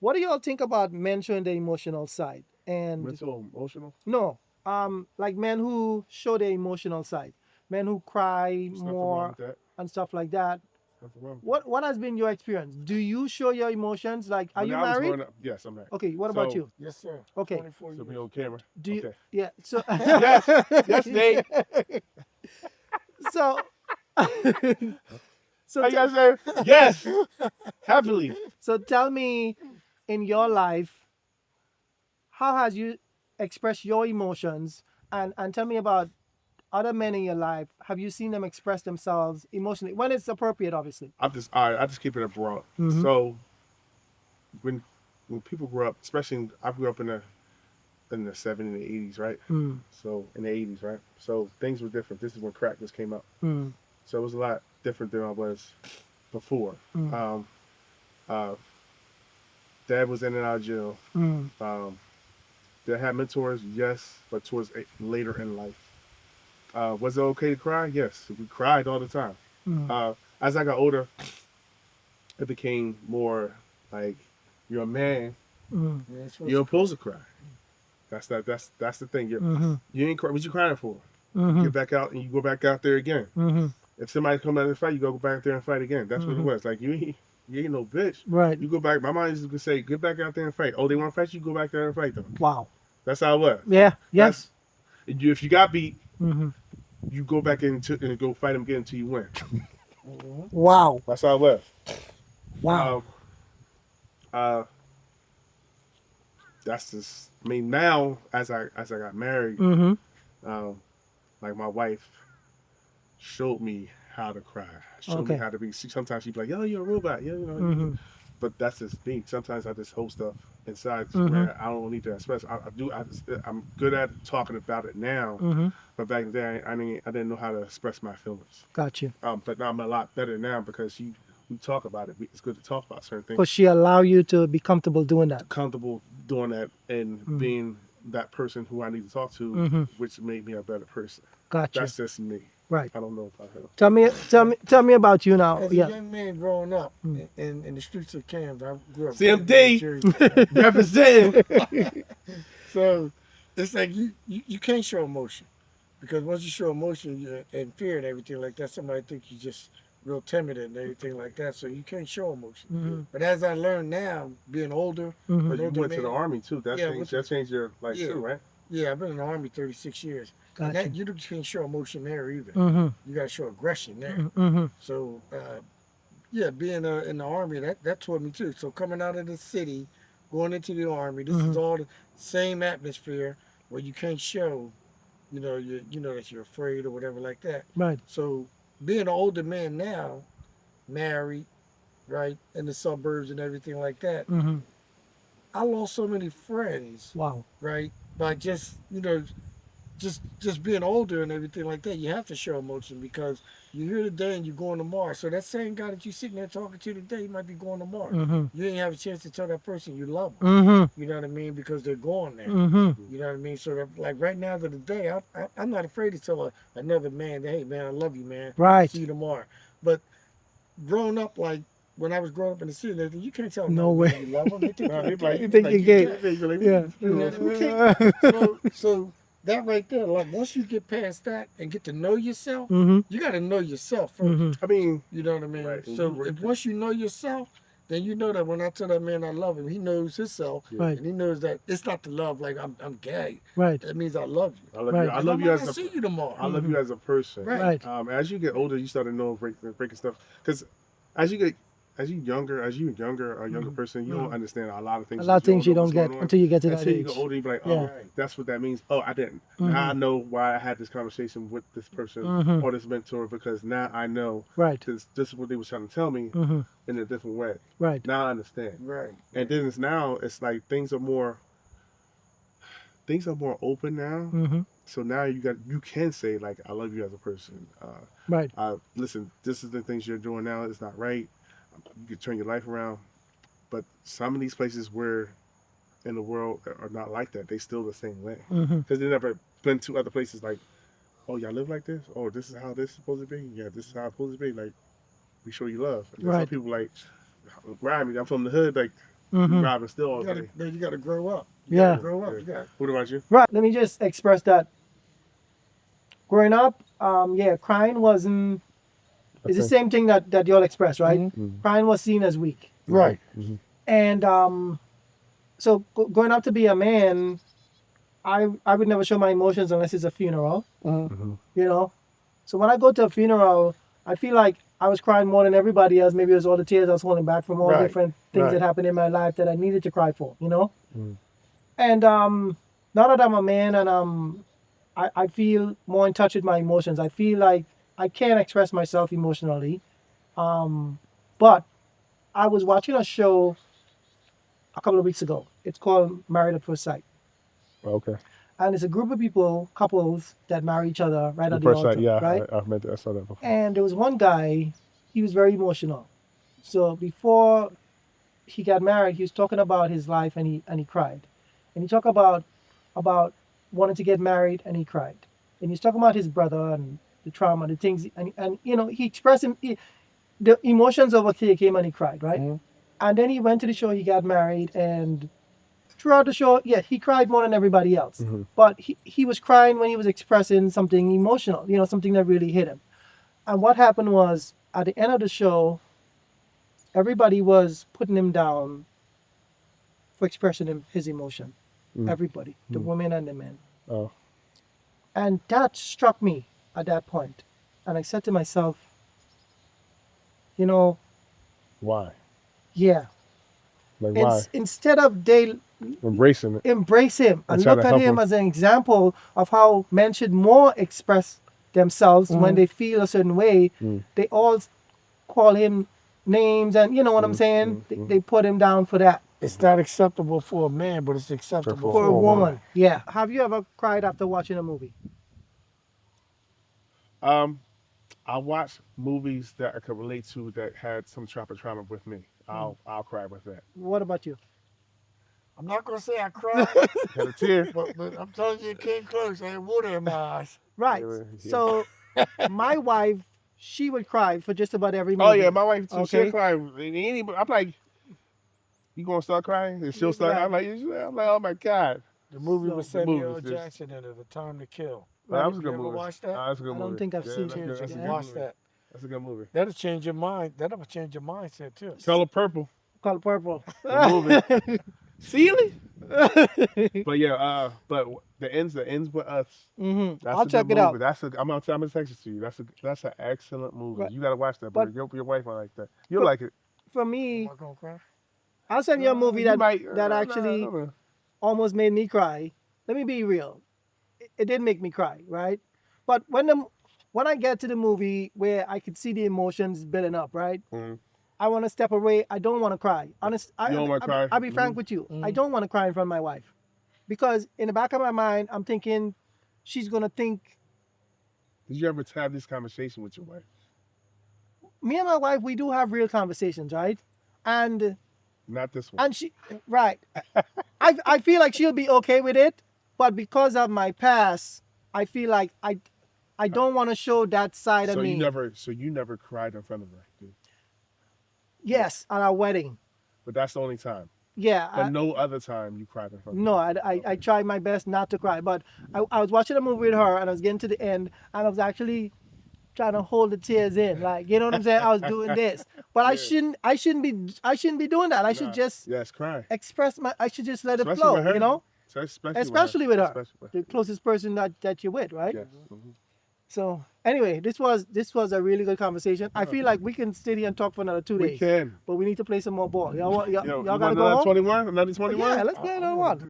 What do y'all think about men showing their emotional side? And Mental, emotional. no, like men who show their emotional side, men who cry There's nothing wrong more with that. and stuff like that. Nothing wrong with that. What has been your experience? Do you show your emotions? Like, are When you I was married? growing up, yes, I'm married. Okay, what about So, you? Yes, sir. Okay. 24 so be years. on camera. Do you? Okay. Yeah. So Yes, yes, Nate. so so How you guys say? Yes, happily. so tell me, in your life, how has you expressed your emotions, and tell me about other men in your life. Have you seen them express themselves emotionally when it's appropriate, obviously? I just keep it abroad. Mm-hmm. So when people grow up, especially I grew up in the 70s and the 80s, right? Mm. So in the 80s, right? So things were different. This is when crack just came out. Mm. So it was a lot different than I was before. Mm. Uh, Dad was in and out of jail. Mm. Did I have mentors? Yes, but towards later in life. Was it okay to cry? Yes, we cried all the time. Mm. As I got older, it became more like you're a man. Mm. Yeah, it's You're supposed supposed to cry. That's the thing. Mm-hmm. You ain't cry. What you crying for? Mm-hmm. Get back out and you go back out there again. Mm-hmm. If somebody come out and fight, you go back there and fight again. That's what it Mm-hmm. was. Like you ain't no bitch. Right. You go back. My mom used to say, get back out there and fight. Oh, they want to fight you? Go back there and fight them. Wow. That's how it was. Yeah. Yes. If you got beat, Mm-hmm. you go back into and go fight them again until you win. Mhm. Wow. That's how it was. Wow. Uh, that's just. I mean, now as I got married, Mm-hmm. um, like my wife showed me how to cry. Showed me Okay. how to be. Sometimes she'd be like, "Yo, you're a robot." Yeah, you know. Mm-hmm. But that's just me. Sometimes I just hold stuff inside Mm-hmm. where I don't need to express. I'm good at talking about it now, Mm-hmm. but back then I didn't know how to express my feelings. Got you. But now I'm a lot better now because we talk about it. It's good to talk about certain things. Because she allow you to be comfortable doing that. Comfortable doing that and Mm-hmm. being that person who I need to talk to, Mm-hmm. which made me a better person. Got you. That's just me. Right. I don't know if I have. Tell me about you now. As a Yeah. young man growing up Mm. in the streets of Camden, I grew up CMD. in Jersey. Representing. So it's like you can't show emotion because once you show emotion and fear and everything like that, somebody think you just real timid and everything like that. So you can't show emotion. Mm-hmm. But as I learned now, being older, Mm-hmm. But you older went to the man, army too. Yeah, I went That changed your life yeah. too, right? yeah, I've been in the army 36 years, and Got that you. you can't show emotion there either. Mm-hmm. You got to show aggression there. Mm-hmm. So yeah, being in the army that taught me too. So coming out of the city, going into the army, this Mm-hmm. is all the same atmosphere where you can't show, you know that you're afraid or whatever like that. Right. So being an older man now, married, right, in the suburbs and everything like that, Mm-hmm. I lost so many friends, Wow. right, by just just being older and everything like that. You have to show emotion because you're here today and you're going tomorrow. So that same guy that you're sitting there talking to today, you might be going tomorrow. Mm-hmm. You ain't have a chance to tell that person you love them. Mm-hmm. You know what I mean? Because they're going there. Mm-hmm. You know what I mean? So that, like right now to the day, I'm not afraid to tell another man, hey man, I love you, man. Right. See you tomorrow. But growing up, like when I was growing up in the city, you can't tell No another way. man you love them. They think No, you're they like, You gay. think you're gay? Yeah. You know what I mean? So that right there, like once you get past that and get to know yourself, Mm-hmm. you got to know yourself first. Mm-hmm. I mean, You know what I mean? Right, and So if once you know yourself, then you know that when I tell that man I love him, he knows himself, Right. and he knows that it's not the love like I'm gay. Right. That means I love you. I love Right. you. I And love I'm you not as gonna a. see you tomorrow. I love you as a person. Right. Right. As you get older, you start to know breaking stuff. Because as you get, as you're a younger person, you don't understand a lot of things. A lot of things you know don't what's get going on. until you get to that Until you age. get older, you be like, Yeah. oh, Right. that's what that means. Oh, I didn't. Mhm. Now I know why I had this conversation with this person Mhm. or this mentor because now I know Right. this is what they were trying to tell me Mm-hmm. in a different way. Right. Now I understand. Right. And then it's like things are more open now. Mm-hmm. So now you can say like I love you as a person. Right. Listen, this is the things you're doing now. It's not right. You can turn your life around. But some of these places where in the world are not like that. They still the same way Mm-hmm. because they never been to other places like, oh y'all live like this. Oh this is how this is supposed to be. Yeah, this is how it's supposed to be. Like we show you love. And some Right. people like grab me. I'm from the hood. Like Mhm. driving still all day. You gotta grow up. You Yeah. gotta grow up. You got What about you? Right. Let me just express that. Growing up, yeah, crying wasn't. It's the same thing that y'all express, right? Mhm. Crying was seen as weak, right. Mhm. and so growing up to be a man, I would never show my emotions unless it's a funeral, Mhm. you know. So when I go to a funeral, I feel like I was crying more than everybody else. Maybe it was all the tears I was holding back from all Right, different things that right. happened in my life that I needed to cry for, you know. Mhm. And now that I'm a man and I feel more in touch with my emotions. I feel like I can express myself emotionally. But I was watching a show a couple of weeks ago. It's called Married at First Sight. Okay. And it's a group of people, couples that marry each other right The at the first altar, night, yeah, right? I saw that before. And there was one guy, he was very emotional. So before he got married, he was talking about his life and he cried. And he talked about wanting to get married and he cried. And he's talking about his brother and the trauma, the things, and you know, he expressed the emotions overtake him and he cried, right? Mhm. And then he went to the show, he got married, and throughout the show, yeah, he cried more than everybody else. Mhm. But he was crying when he was expressing something emotional, you know, something that really hit him. And what happened was at the end of the show, everybody was putting him down for expressing his emotion. Mm. Everybody, the Mm. women and the men. Oh. And that struck me at that point. And I said to myself, you know, Why? yeah, Like why? instead of they Embracing it. embrace him And and try look to at help him him. as an example of how men should more express themselves when Mhm. they feel a certain way, Mm. they all call him names and you know what I'm Mm, saying? mm. They put him down for that. It's not acceptable for a man, but it's acceptable For For for a a woman. woman. Yeah. Have you ever cried after watching a movie? Um, I watch movies that I could relate to that had some type of trauma with me. I'll cry with that. What about you? I'm not gonna say I cried, Had a tear. but I'm telling you, it came close. I had water in my eyes. Right. Yeah. So my wife, she would cry for just about every Oh movie. yeah, my wife too. She'll Okay. cry. I'm like, you gonna start crying? And she'll start. Right. I'm like, oh my god. The movie So- with The Samuel movie L. is just- Jackson in it, A Time to Kill. Oh, that was a You good ever movie. watched that? That's a good I movie. don't think I've seen that's it. good. That's a good Watch movie. that. That's a good movie. That'll change your mind. That'll change your mindset too. Color Purple. Color Purple. The movie. Sealy? But yeah, but the ends with us. Mm-hmm. That's I'll a check good it movie. out. I'm gonna text it to you. That's an excellent movie. Right. You gotta watch that, But- but your wife might like that. You'll But- like it. For me, Am I gonna cry? I'll send you a movie You that might, that no, actually no. almost made me cry. Let me be real. It did make me cry, right? But when I get to the movie where I could see the emotions building up, right? Mhm. I want to step away. I don't want to cry. Honest, You don't wanna cry? I'll be frank Mhm. with you. I Mhm. don't want to cry in front of my wife because in the back of my mind, I'm thinking she's gonna think Did you ever have this conversation with your wife? me and my wife we do have real conversations, right? And Not this one. she right. I feel like she'll be okay with it, but because of my past, I feel like I don't want to show that side of So me. you never cried in front of her, dude. Yes, at our wedding. But that's the only time. Yeah. But no other time you cried in front of No, her. I tried my best not to cry, but I was watching a movie with her and I was getting to the end and I was actually trying to hold the tears in, like you know what I'm saying. I was doing this, but I shouldn't be doing that. I should just Yes, cry. express my. I should just let it Especially flow, with her. you know. Especially with her. Especially with her. The closest person that you're with, right? Yes. Mhm. So anyway, this was a really good conversation. I feel like we can sit here and talk for another 2 We days, can. but we need to play some more ball. Y'all You gotta go want home. 21? Another 21? Yeah, let's play another one.